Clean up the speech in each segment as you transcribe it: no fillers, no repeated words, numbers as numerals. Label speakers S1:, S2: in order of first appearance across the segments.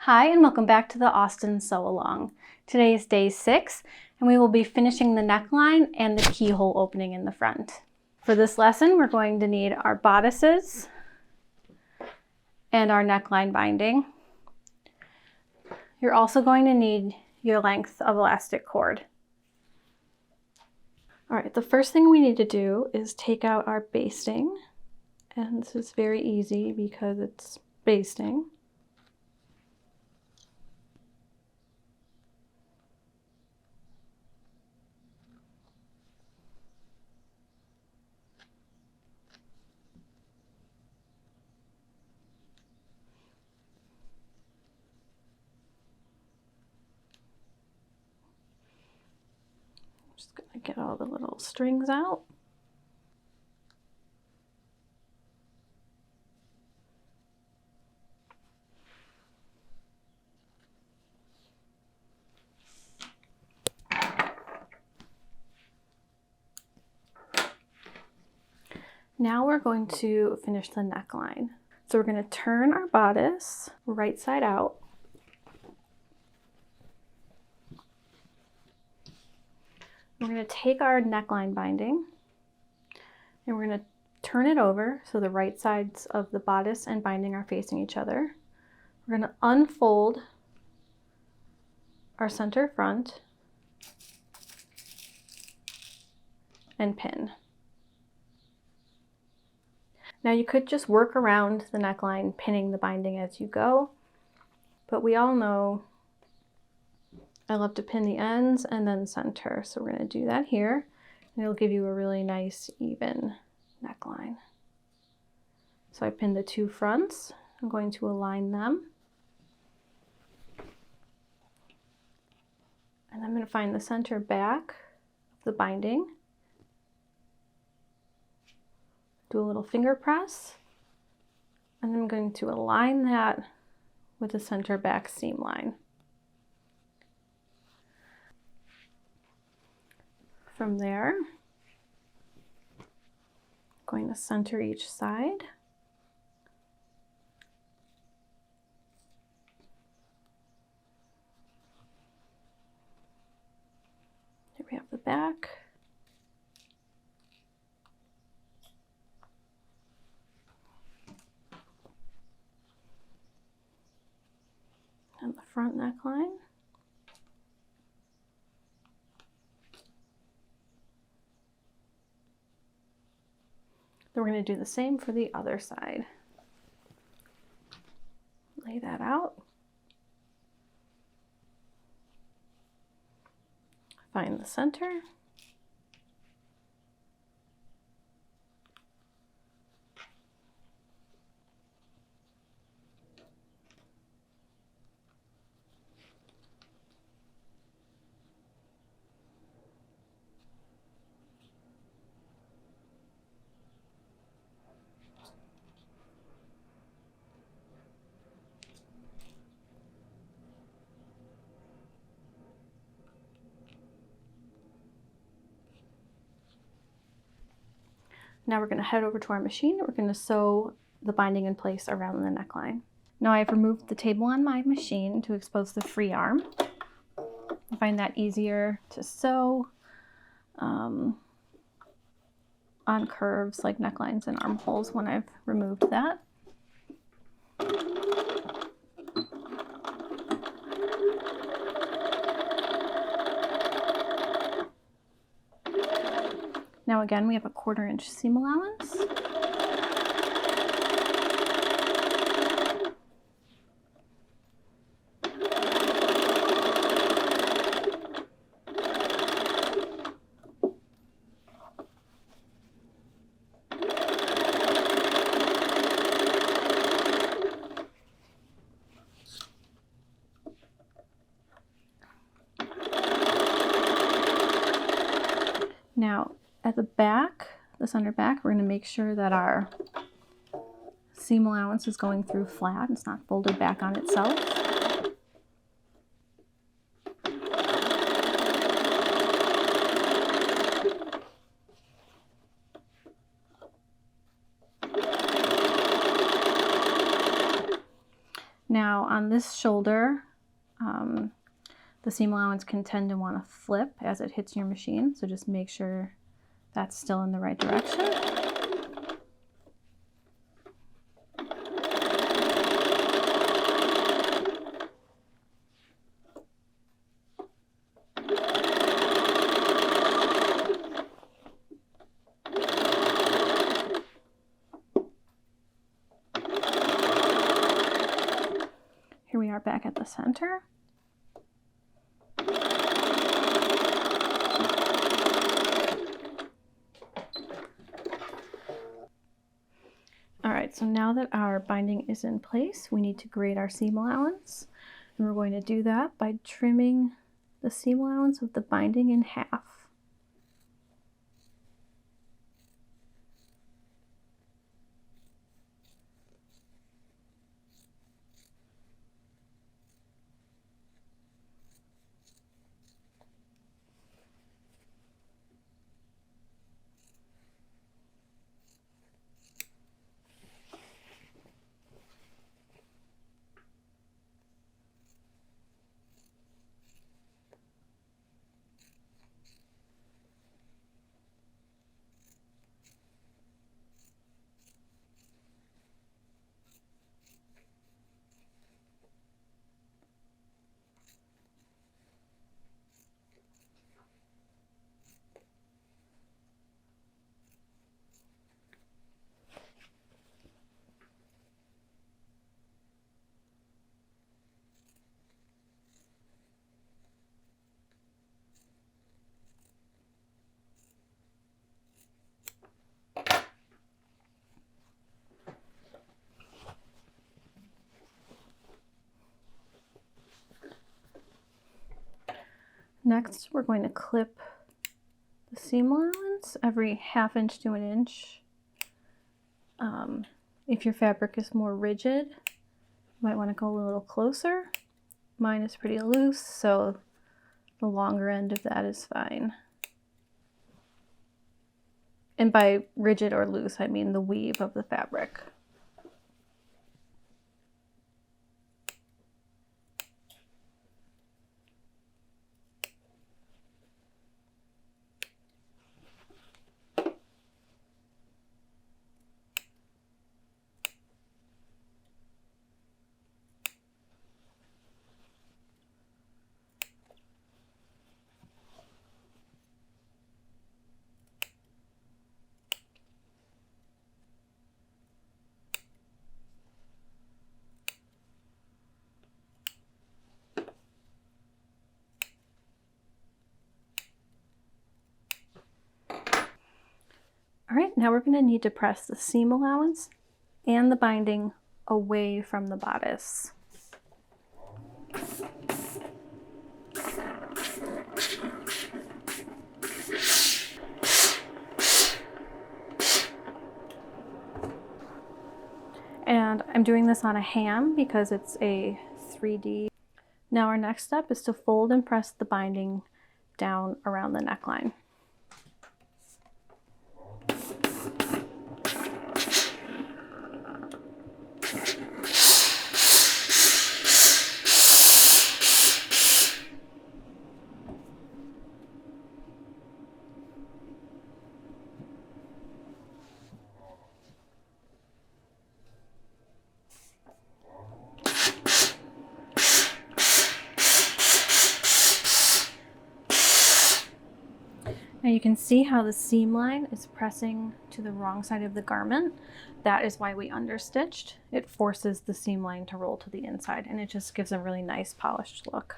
S1: Hi and welcome back to the Austin Sew Along. Today is day 6 and we will be finishing the neckline and the keyhole opening in the front. For this lesson we're going to need our bodices and our neckline binding. You're also going to need your length of elastic cord. Alright, the first thing we need to do is take out our basting, and this is very easy because it's basting. Just gonna get all the little strings out. Now we're going to finish the neckline. So we're going to turn our bodice right side out. We're going to take our neckline binding and we're going to turn it over so the right sides of the bodice and binding are facing each other. We're going to unfold our center front and pin. Now you could just work around the neckline, pinning the binding as you go, but we all know I love to pin the ends and then center. So we're going to do that here, and it'll give you a really nice even neckline. So I pinned the two fronts. I'm going to align them. And I'm going to find the center back of the binding. Do a little finger press, and then I'm going to align that with the center back seam line. From there, I'm going to center each side. Here we have the back. And the front neckline. Then we're going to do the same for the other side. Lay that out. Find the center. Now we're going to head over to our machine and we're going to sew the binding in place around the neckline. Now I've removed the table on my machine to expose the free arm. I find that easier to sew on curves like necklines and armholes when I've removed that. Now again, we have a 1/4 inch seam allowance. Now, at the back, the center back, we're going to make sure that our seam allowance is going through flat. It's not folded back on itself.
S2: Now
S1: on this shoulder, the seam allowance can tend to want to flip as it hits your machine, so just make sure that's still in the right direction. Here we are back at the center. All right, so now that our binding is in place, we need to grade our seam allowance. And we're going to do that by trimming the seam allowance of the binding in half. Next, we're going to clip the seam allowance every 1/2 inch to 1 inch. If your fabric is more rigid, you might want to go a little closer. Mine is pretty loose, so the longer end of that is fine. And by rigid or loose, I mean the weave of the fabric. All right, now we're going to need to press the seam allowance and the binding away from the bodice. And I'm doing this on a ham because it's a 3D. Now our next step is to fold and press the binding down around the neckline. Now you can see how the seam line is pressing to the wrong side of the garment. That is why we understitched. It forces the seam line to roll to the inside, and it just gives a really nice polished look.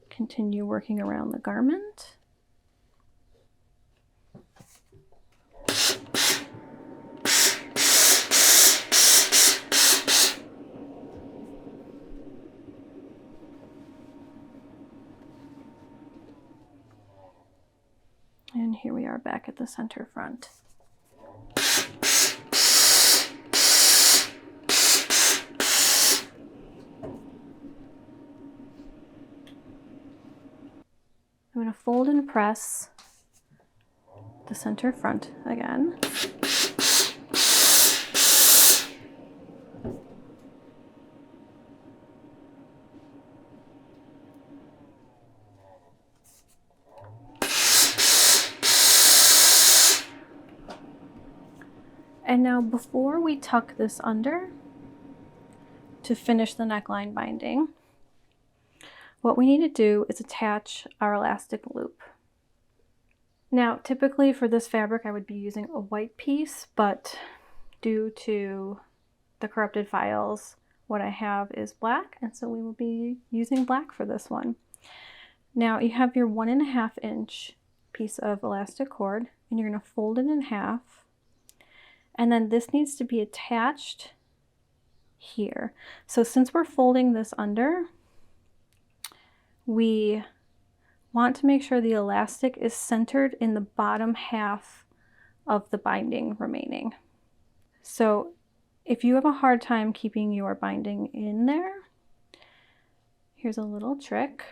S1: Continue working around the garment. And here we are back at the center front. going to fold and press the center front again. And now before we tuck this under to finish the neckline binding, what we need to do is attach our elastic loop. Now, typically for this fabric, I would be using a white piece, but due to the corrupted files, what I have is black, and so we will be using black for this one. Now, you have your 1.5 inch piece of elastic cord, and you're going to fold it in half, and then this needs to be attached here. So since we're folding this under, we want to make sure the elastic is centered in the bottom half of the binding remaining. So if you have a hard time keeping your binding in there, here's a little trick.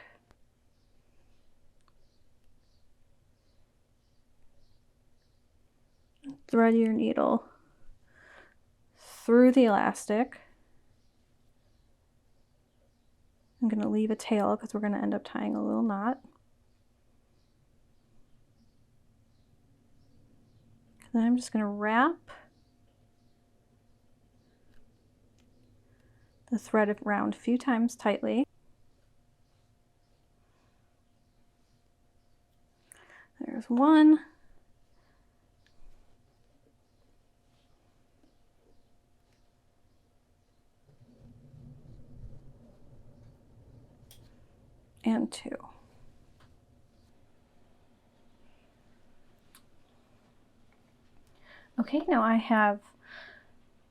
S1: Thread your needle through the elastic. I'm going to leave a tail because we're going to end up tying a little knot. Then I'm just going to wrap the thread around a few times tightly. There's one. And two. Okay, now I have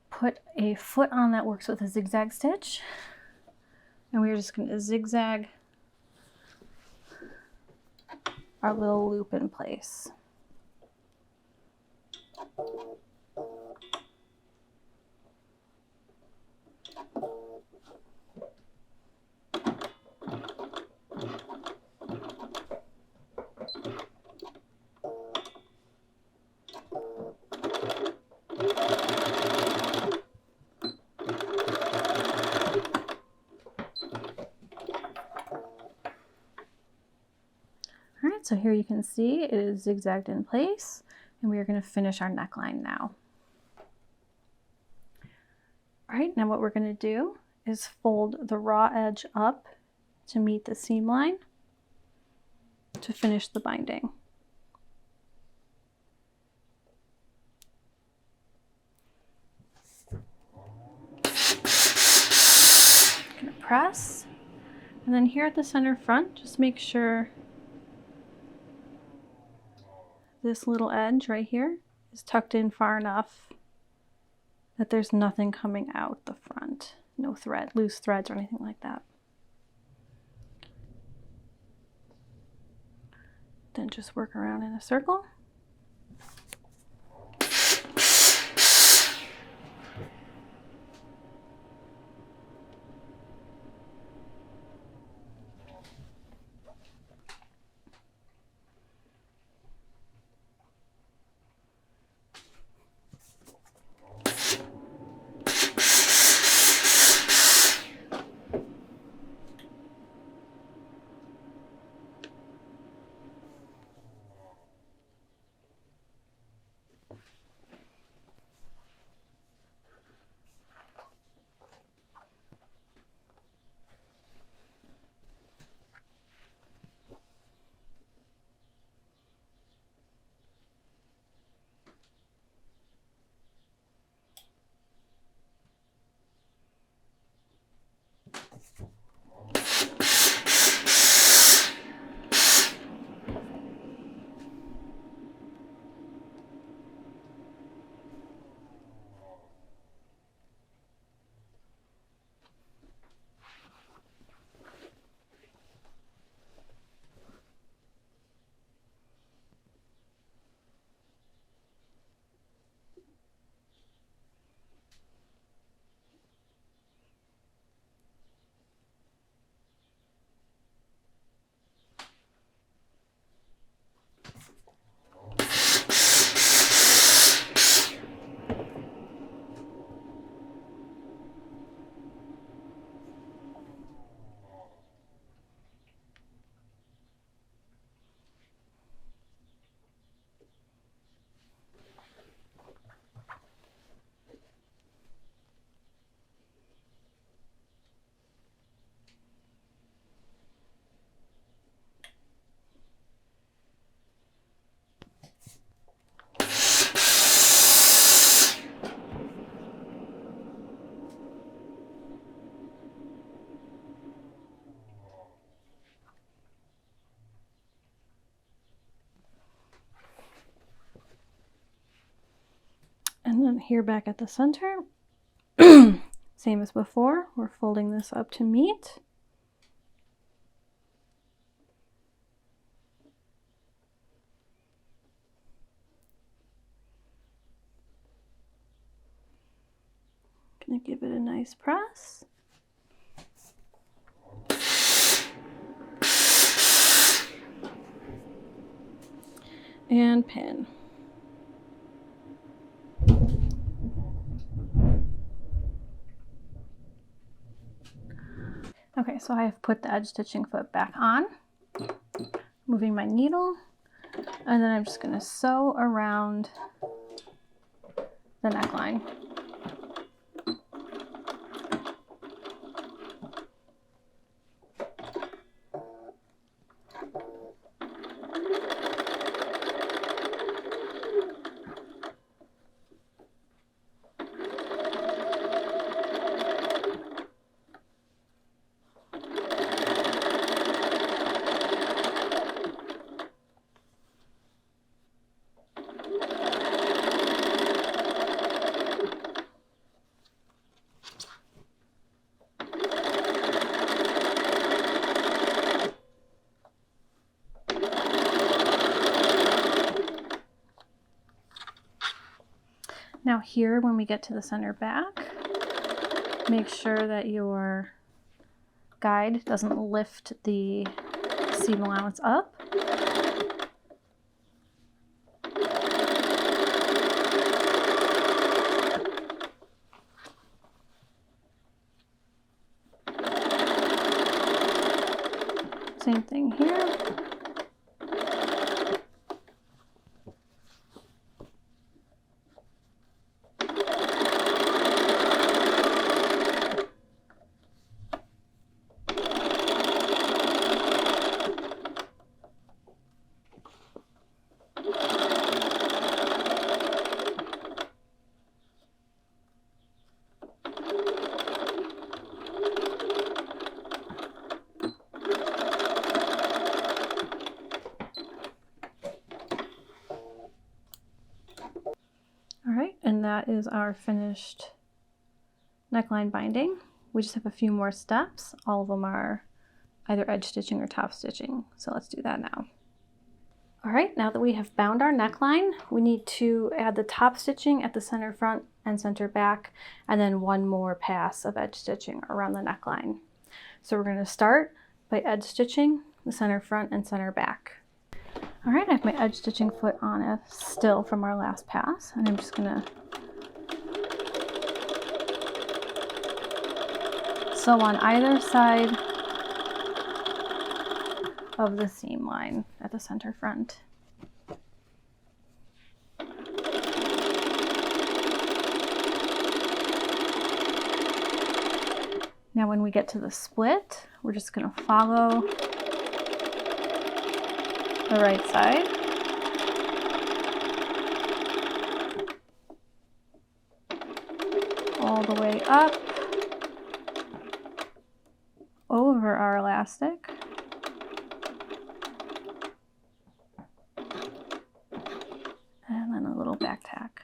S1: put a foot on that works with a zigzag stitch, and we're just going to zigzag our little loop in place. So here you can see it is zigzagged in place, and we are going to finish our neckline now. All right, now what we're going to do is fold the raw edge up to meet the seam line to finish the binding. I'm going to press, and then here at the center front, just make sure this little edge right here is tucked in far enough that there's nothing coming out the front. No thread, loose threads or anything like that. Then just work around in a circle. then here back at the center, same as before, we're folding this up to meet. Gonna give it a nice press. And pin. Okay, so I have put the edge stitching foot back on, moving my needle, and then I'm just going to sew around the neckline. Now here, when we get to the center back, make sure that your guide doesn't lift the seam allowance up. Same thing here. And that is our finished neckline binding. We just have a few more steps. All of them are either edge stitching or top stitching. So let's do that now. All right, now that we have bound our neckline, we need to add the top stitching at the center front and center back, and then one more pass of edge stitching around the neckline. So we're going to start by edge stitching the center front and center back. All right, I have my edge stitching foot on it still from our last pass, and I'm just gonna sew on either side of the seam line at the center front. Now when we get to the split, we're just gonna follow the right side. All the way up over our elastic. And then a little back tack.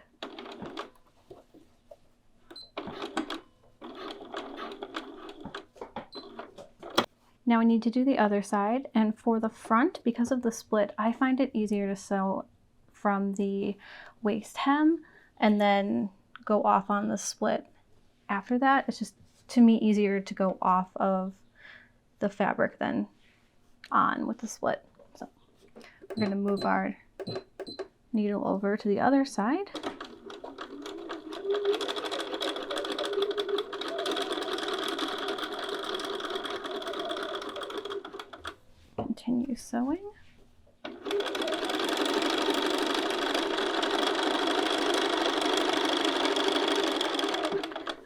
S1: Now we need to do the other side, and for the front, because of the split, I find it easier to sew from the waist hem and then go off on the split after that. It's just, to me, easier to go off of the fabric than on with the split. So we're going to move our needle over to the other side. Continue sewing.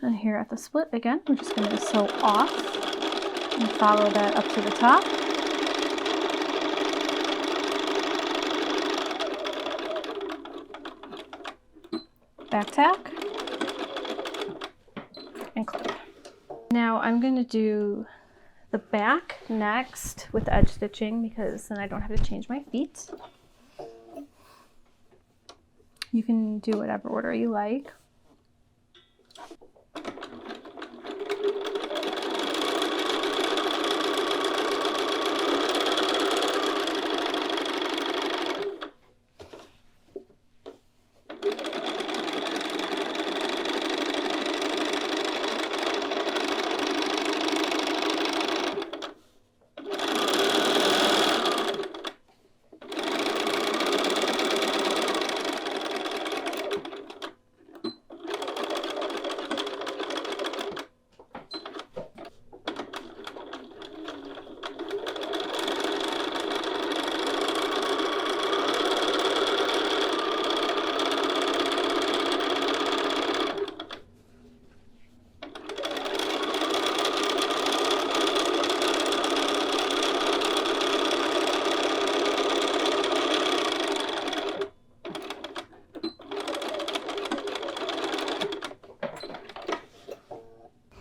S1: And here at the split again, we're just going to sew off and follow that up to the top. Back tack and clip. Now I'm going to do the back next with edge stitching, because then I don't have to change my feet. You can do whatever order you like.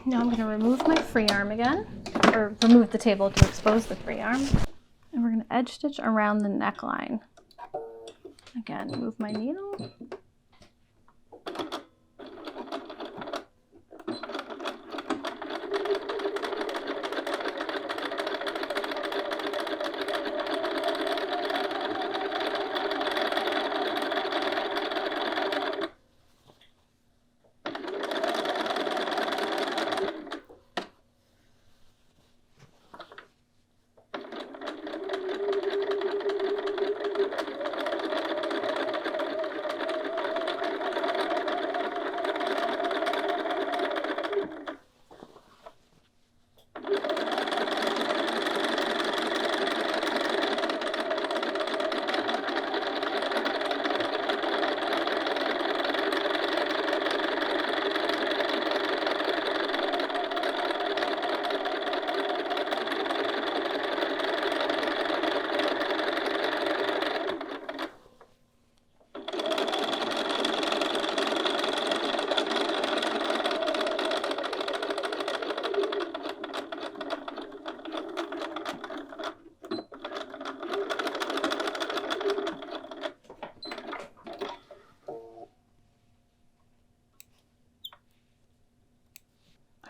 S1: Now I'm going to remove my free arm again, or remove the table to expose the free arm. And we're going to edge stitch around the neckline. Again, move my needle.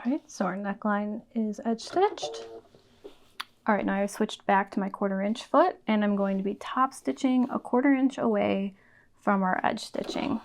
S1: All right, so our neckline is edge stitched. All right, now I've switched back to my 1/4 inch foot, and I'm going to be top stitching a 1/4 inch away from our edge stitching.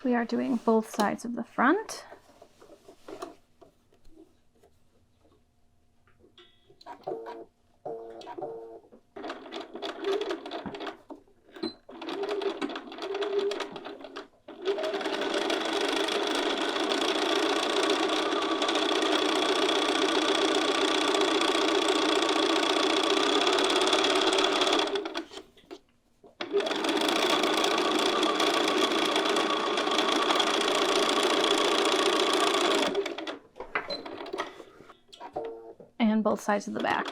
S1: We are doing both sides of the front. And both sides of the back.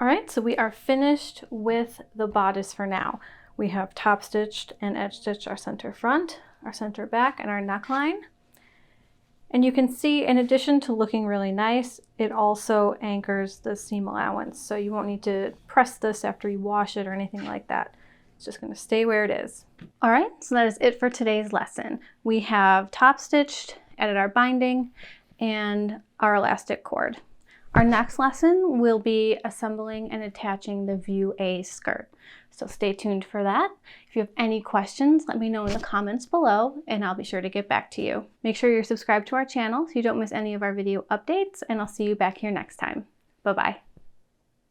S1: All right, so we are finished with the bodice for now. We have top stitched and edge stitched our center front, our center back, and our neckline. And you can see, in addition to looking really nice, it also anchors the seam allowance. So you won't need to press this after you wash it or anything like that. It's just gonna stay where it is. All right, so that is it for today's lesson. We have top stitched, added our binding, and our elastic cord. Our next lesson will be assembling and attaching the View A skirt. So stay tuned for that. If you have any questions, let me know in the comments below and I'll be sure to get back to you. Make sure you're subscribed to our channel so you don't miss any of our video updates, and I'll see you back here next time. Bye-bye.